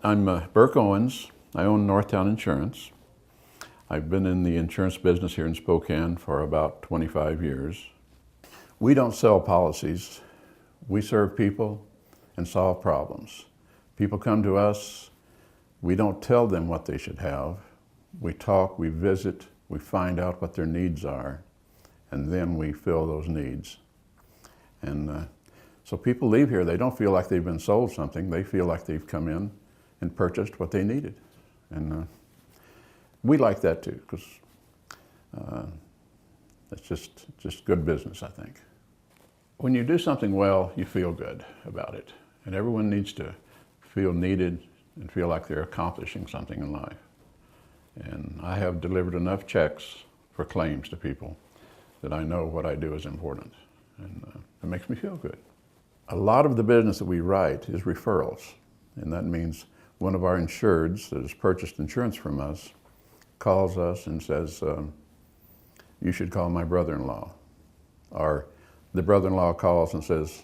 I'm Burke Owens. I own Northtown Insurance. I've been in the insurance business here in Spokane for about 25 years. We don't sell policies. We serve people and solve problems. People come to us. We don't tell them what they should have. We talk, we visit, we find out what their needs are, and then we fill those needs. And so people leave here, they don't feel like they've been sold something. They feel like they've come in and purchased what they needed. And we like that too, because it's just good business, I think. When you do something well, you feel good about it. And everyone needs to feel needed and feel like they're accomplishing something in life. And I have delivered enough checks for claims to people that I know what I do is important. And it makes me feel good. A lot of the business that we write is referrals. And that means one of our insureds that has purchased insurance from us calls us and says, you should call my brother-in-law. Or the brother-in-law calls and says,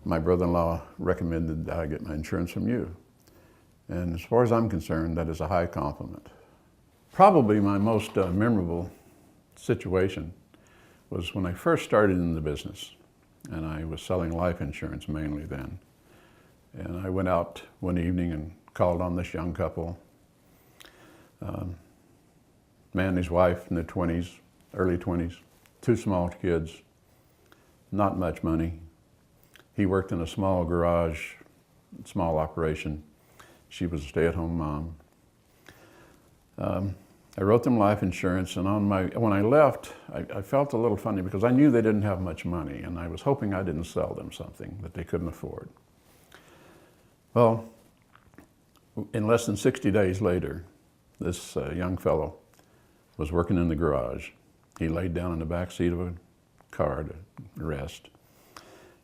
my brother-in-law recommended that I get my insurance from you. And as far as I'm concerned, that is a high compliment. Probably my most memorable situation was when I first started in the business, and I was selling life insurance mainly then. And I went out one evening and called on this young couple. Man and his wife in their 20s, early 20s, two small kids, not much money. He worked in a small garage, small operation. She was a stay-at-home mom. I wrote them life insurance, and when I left, I felt a little funny because I knew they didn't have much money, and I was hoping I didn't sell them something that they couldn't afford. Well, in less than 60 days later, this young fellow was working in the garage. He laid down in the back seat of a car to rest,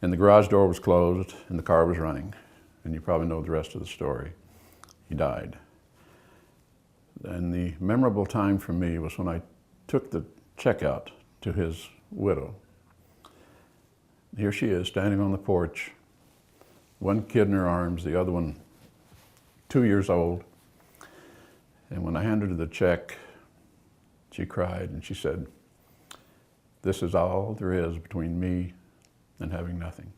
and the garage door was closed, and the car was running, and you probably know the rest of the story. He died. And the memorable time for me was when I took the check out to his widow. Here she is standing on the porch, one kid in her arms, the other one 2 years old. And when I handed her the check, she cried and she said, "This is all there is between me and having nothing."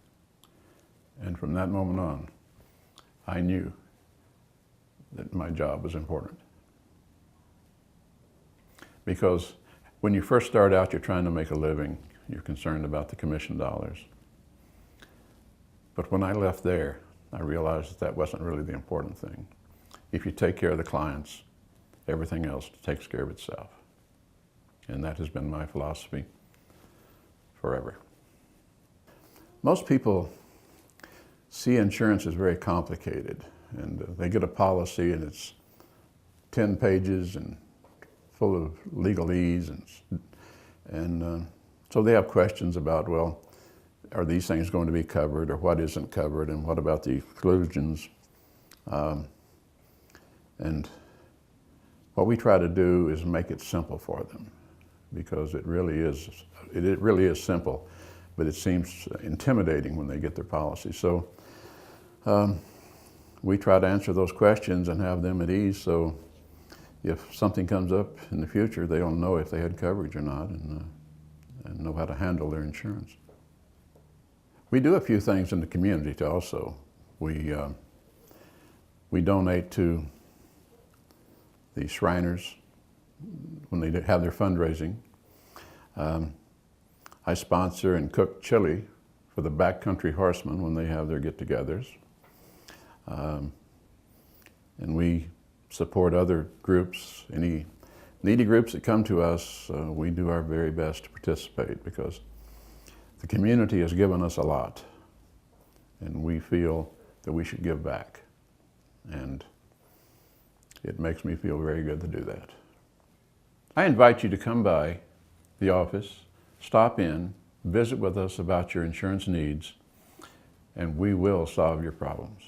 And from that moment on, I knew that my job was important. Because when you first start out, you're trying to make a living. You're concerned about the commission dollars. But when I left there, I realized that wasn't really the important thing. If you take care of the clients, everything else takes care of itself. And that has been my philosophy forever. Most people see insurance as very complicated, and they get a policy and it's 10 pages and full of legalese, and so they have questions about, well, are these things going to be covered, or what isn't covered, and what about the exclusions? And what we try to do is make it simple for them, because it really is simple, but it seems intimidating when they get their policy. So we try to answer those questions and have them at ease, so if something comes up in the future, they don't know if they had coverage or not, and know how to handle their insurance. We do a few things in the community too also. We donate to the Shriners when they have their fundraising. I sponsor and cook chili for the Backcountry Horsemen when they have their get-togethers. And we support other groups, any needy groups that come to us. We do our very best to participate, because the community has given us a lot, and we feel that we should give back. And it makes me feel very good to do that. I invite you to come by the office, stop in, visit with us about your insurance needs, and we will solve your problems.